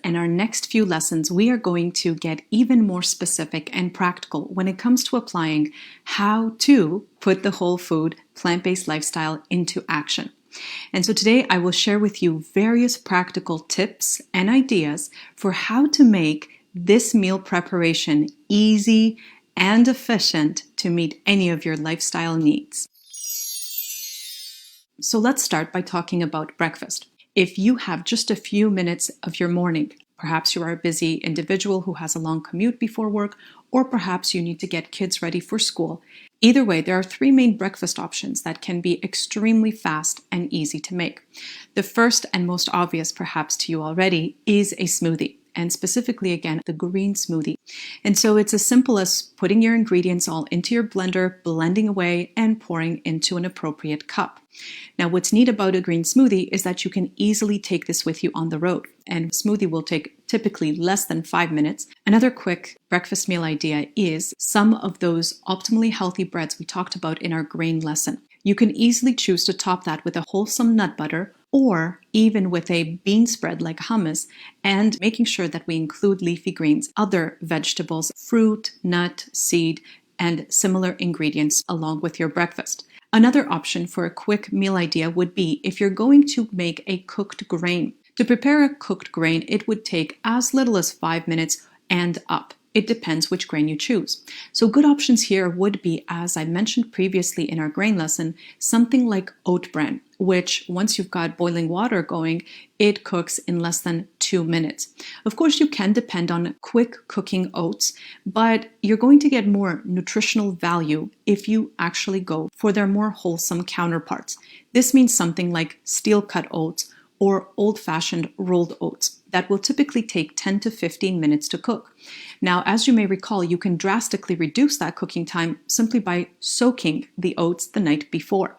in our next few lessons, we are going to get even more specific and practical when it comes to applying how to put the whole food, plant-based lifestyle into action. And so today I will share with you various practical tips and ideas for how to make this meal preparation easy and efficient to meet any of your lifestyle needs. So let's start by talking about breakfast. If you have just a few minutes of your morning, perhaps you are a busy individual who has a long commute before work, or perhaps you need to get kids ready for school. Either way, there are three main breakfast options that can be extremely fast and easy to make. The first and most obvious, perhaps to you already, is a smoothie. And specifically, again, the green smoothie. And so it's as simple as putting your ingredients all into your blender, blending away, and pouring into an appropriate cup. Now, what's neat about a green smoothie is that you can easily take this with you on the road. And a smoothie will take typically less than 5 minutes. Another quick breakfast meal idea is some of those optimally healthy breads we talked about in our grain lesson. You can easily choose to top that with a wholesome nut butter or even with a bean spread like hummus, and making sure that we include leafy greens, other vegetables, fruit, nut, seed, and similar ingredients along with your breakfast. Another option for a quick meal idea would be if you're going to make a cooked grain. To prepare a cooked grain, it would take as little as 5 minutes and up. It depends which grain you choose. So good options here would be, as I mentioned previously in our grain lesson, something like oat bran, which once you've got boiling water going, it cooks in less than 2 minutes. Of course, you can depend on quick cooking oats, but you're going to get more nutritional value if you actually go for their more wholesome counterparts. This means something like steel-cut oats or old-fashioned rolled oats that will typically take 10 to 15 minutes to cook. Now, as you may recall, you can drastically reduce that cooking time simply by soaking the oats the night before.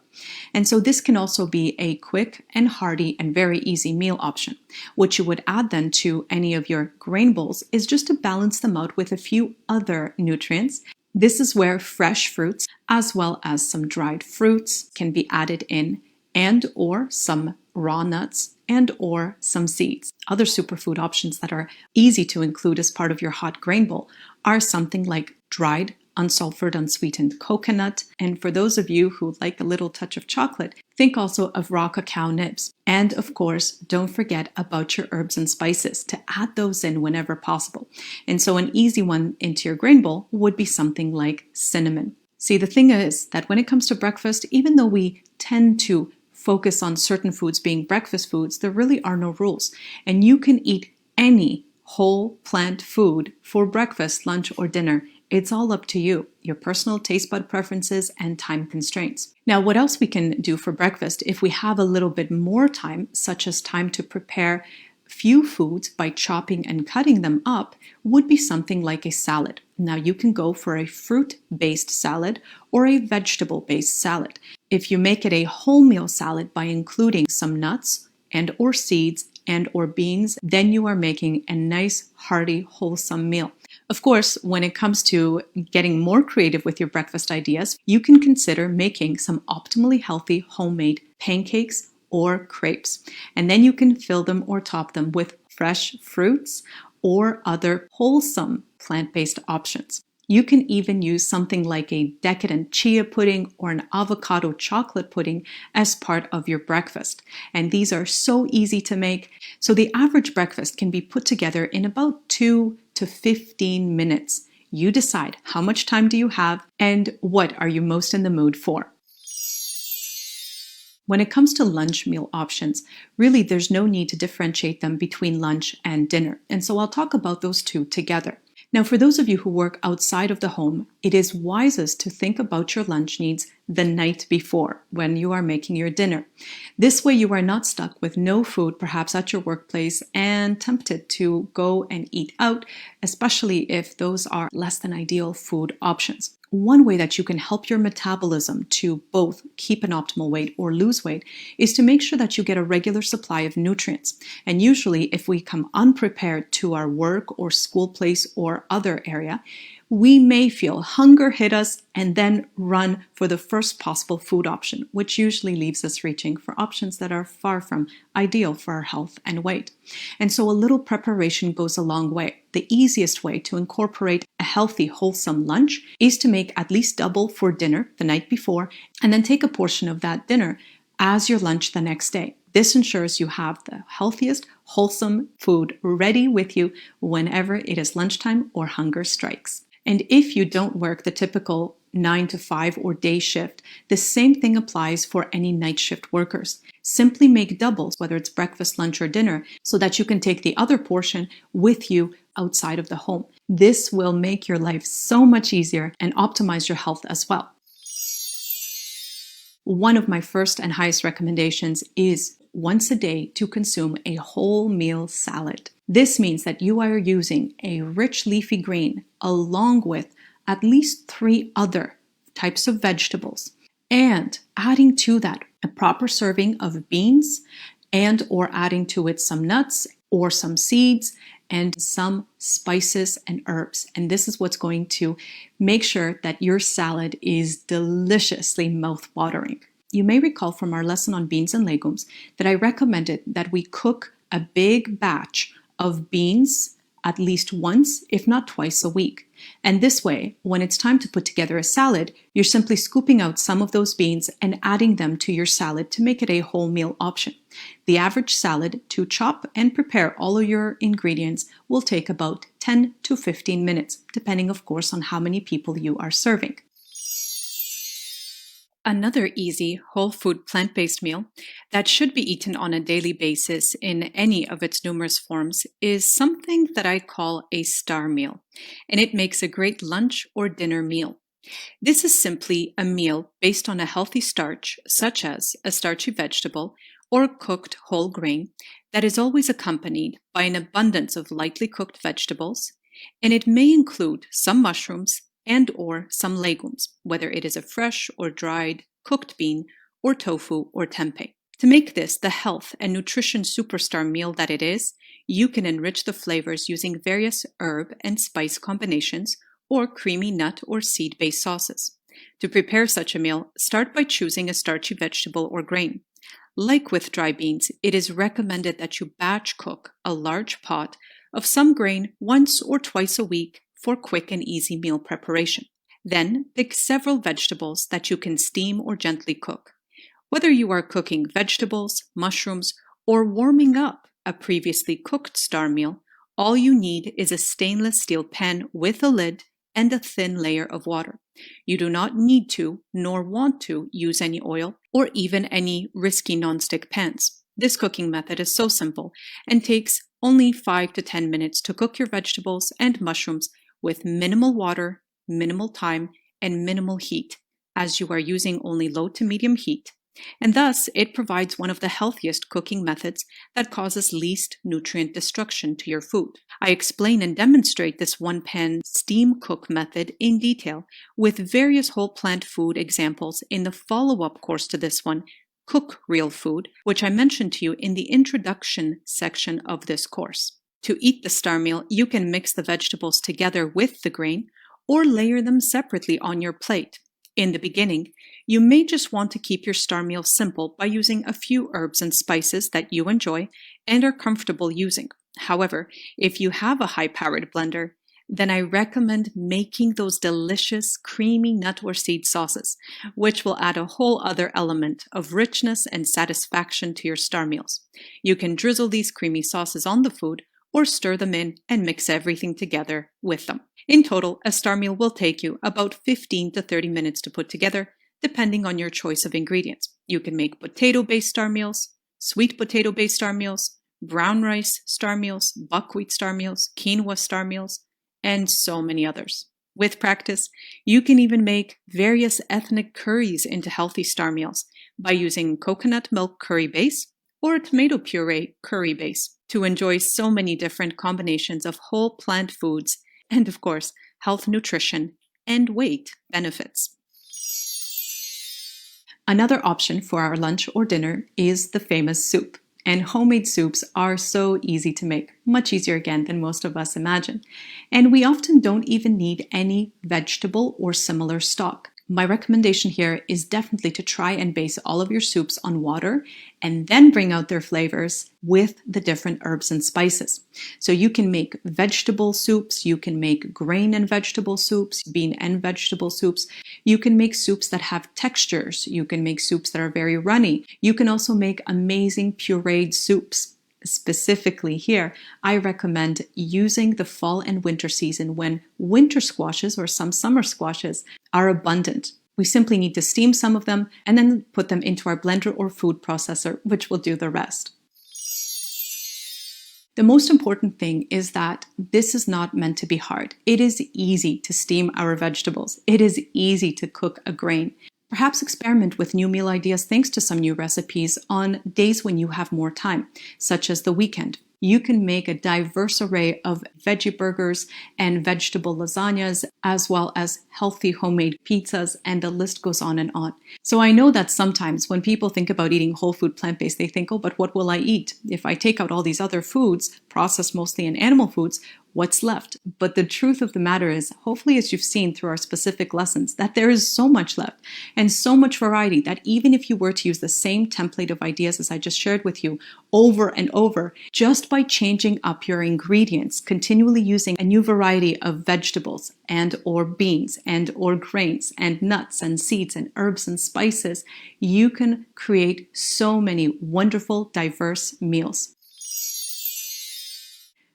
And so this can also be a quick and hearty and very easy meal option. What you would add then to any of your grain bowls is just to balance them out with a few other nutrients. This is where fresh fruits, as well as some dried fruits, can be added in, and or some raw nuts, and or some seeds. Other superfood options that are easy to include as part of your hot grain bowl are something like dried, unsulfured, unsweetened coconut. And for those of you who like a little touch of chocolate, think also of raw cacao nibs. And of course, don't forget about your herbs and spices to add those in whenever possible. And so an easy one into your grain bowl would be something like cinnamon. See, the thing is that when it comes to breakfast, even though we tend to focus on certain foods being breakfast foods, there really are no rules. And you can eat any whole plant food for breakfast, lunch, or dinner. It's all up to you, your personal taste bud preferences and time constraints. Now, what else we can do for breakfast if we have a little bit more time, such as time to prepare few foods by chopping and cutting them up, would be something like a salad. Now, you can go for a fruit-based salad or a vegetable-based salad. If you make it a wholemeal salad by including some nuts and or seeds and or beans, then you are making a nice, hearty, wholesome meal. Of course, when it comes to getting more creative with your breakfast ideas, you can consider making some optimally healthy homemade pancakes or crepes. And then you can fill them or top them with fresh fruits or other wholesome plant-based options. You can even use something like a decadent chia pudding or an avocado chocolate pudding as part of your breakfast. And these are so easy to make. So the average breakfast can be put together in about 2 to 15 minutes. You decide how much time do you have and what are you most in the mood for. When it comes to lunch meal options, really there's no need to differentiate them between lunch and dinner. And so I'll talk about those two together. Now, for those of you who work outside of the home, it is wisest to think about your lunch needs the night before when you are making your dinner. This way you are not stuck with no food perhaps at your workplace and tempted to go and eat out, especially if those are less than ideal food options. One way that you can help your metabolism to both keep an optimal weight or lose weight is to make sure that you get a regular supply of nutrients. And usually if we come unprepared to our work or school place or other area, we may feel hunger hit us and then run for the first possible food option, which usually leaves us reaching for options that are far from ideal for our health and weight. And so a little preparation goes a long way. The easiest way to incorporate a healthy, wholesome lunch is to make at least double for dinner the night before, and then take a portion of that dinner as your lunch the next day. This ensures you have the healthiest, wholesome food ready with you whenever it is lunchtime or hunger strikes. And if you don't work the typical 9 to 5 or day shift, the same thing applies for any night shift workers. Simply make doubles, whether it's breakfast, lunch, or dinner, so that you can take the other portion with you outside of the home. This will make your life so much easier and optimize your health as well. One of my first and highest recommendations is once a day to consume a whole meal salad. This means that you are using a rich leafy green along with at least 3 other types of vegetables, and adding to that a proper serving of beans, and or adding to it some nuts or some seeds and some spices and herbs. And this is what's going to make sure that your salad is deliciously mouth-watering. You may recall from our lesson on beans and legumes that I recommended that we cook a big batch of beans at least once, if not twice a week. And this way, when it's time to put together a salad, you're simply scooping out some of those beans and adding them to your salad to make it a whole meal option. The average salad to chop and prepare all of your ingredients will take about 10 to 15 minutes, depending of course on how many people you are serving. Another easy, whole food, plant-based meal that should be eaten on a daily basis in any of its numerous forms is something that I call a star meal, and it makes a great lunch or dinner meal. This is simply a meal based on a healthy starch, such as a starchy vegetable or cooked whole grain, that is always accompanied by an abundance of lightly cooked vegetables, and it may include some mushrooms and or some legumes, whether it is a fresh or dried cooked bean or tofu or tempeh. To make this the health and nutrition superstar meal that it is, you can enrich the flavors using various herb and spice combinations or creamy nut or seed-based sauces. To prepare such a meal, start by choosing a starchy vegetable or grain. Like with dry beans, it is recommended that you batch cook a large pot of some grain once or twice a week for quick and easy meal preparation. Then pick several vegetables that you can steam or gently cook. Whether you are cooking vegetables, mushrooms, or warming up a previously cooked star meal, all you need is a stainless steel pan with a lid and a thin layer of water. You do not need to, nor want to, use any oil or even any risky nonstick pans. This cooking method is so simple and takes only 5 to 10 minutes to cook your vegetables and mushrooms with minimal water, minimal time, and minimal heat, as you are using only low to medium heat. And thus, it provides one of the healthiest cooking methods that causes least nutrient destruction to your food. I explain and demonstrate this one-pan steam cook method in detail with various whole plant food examples in the follow-up course to this one, Cook Real Food, which I mentioned to you in the introduction section of this course. To eat the star meal, you can mix the vegetables together with the grain or layer them separately on your plate. In the beginning, you may just want to keep your star meal simple by using a few herbs and spices that you enjoy and are comfortable using. However, if you have a high-powered blender, then I recommend making those delicious creamy nut or seed sauces, which will add a whole other element of richness and satisfaction to your star meals. You can drizzle these creamy sauces on the food or stir them in and mix everything together with them. In total, a star meal will take you about 15 to 30 minutes to put together, depending on your choice of ingredients. You can make potato-based star meals, sweet potato-based star meals, brown rice star meals, buckwheat star meals, quinoa star meals, and so many others. With practice, you can even make various ethnic curries into healthy star meals by using coconut milk curry base or a tomato puree curry base to enjoy so many different combinations of whole plant foods and, of course, health, nutrition, and weight benefits. Another option for our lunch or dinner is the famous soup. And homemade soups are so easy to make, much easier again than most of us imagine. And we often don't even need any vegetable or similar stock. My recommendation here is definitely to try and base all of your soups on water and then bring out their flavors with the different herbs and spices. So you can make vegetable soups, you can make grain and vegetable soups, bean and vegetable soups. You can make soups that have textures. You can make soups that are very runny. You can also make amazing pureed soups. Specifically here, I recommend using the fall and winter season when winter squashes or some summer squashes are abundant. We simply need to steam some of them and then put them into our blender or food processor, which will do the rest. The most important thing is that this is not meant to be hard. It is easy to steam our vegetables. It is easy to cook a grain. Perhaps experiment with new meal ideas thanks to some new recipes on days when you have more time, such as the weekend. You can make a diverse array of veggie burgers and vegetable lasagnas, as well as healthy homemade pizzas, and the list goes on and on. So I know that sometimes when people think about eating whole food plant-based, they think, oh, but what will I eat? If I take out all these other foods, processed mostly in animal foods, what's left? But the truth of the matter is, hopefully as you've seen through our specific lessons, that there is so much left and so much variety that even if you were to use the same template of ideas as I just shared with you over and over, just by changing up your ingredients, continually using a new variety of vegetables and or beans and or grains and nuts and seeds and herbs and spices, you can create so many wonderful, diverse meals.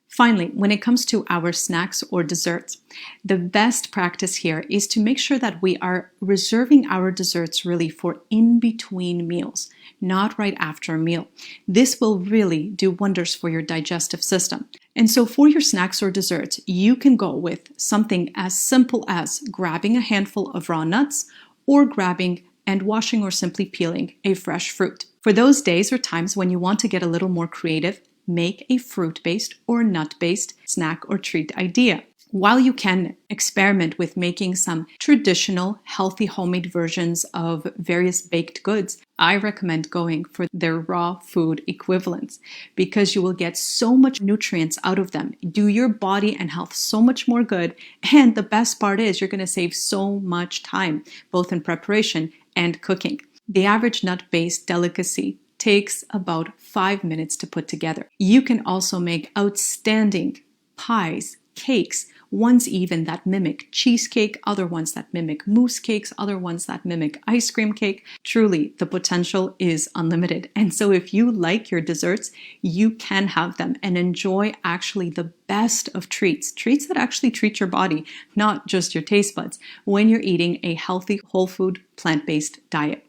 Finally, when it comes to our snacks or desserts, the best practice here is to make sure that we are reserving our desserts really for in-between meals, not right after a meal. This will really do wonders for your digestive system. And so for your snacks or desserts, you can go with something as simple as grabbing a handful of raw nuts or grabbing and washing or simply peeling a fresh fruit. For those days or times when you want to get a little more creative, make a fruit-based or nut-based snack or treat idea. While you can experiment with making some traditional, healthy homemade versions of various baked goods, I recommend going for their raw food equivalents because you will get so much nutrients out of them, do your body and health so much more good, and the best part is you're going to save so much time, both in preparation and cooking. The average nut-based delicacy takes about 5 minutes to put together. You can also make outstanding pies, cakes, ones even that mimic cheesecake, other ones that mimic mousse cakes, other ones that mimic ice cream cake. Truly, the potential is unlimited. And so if you like your desserts, you can have them and enjoy actually the best of treats that actually treat your body, not just your taste buds, when you're eating a healthy, whole food, plant-based diet.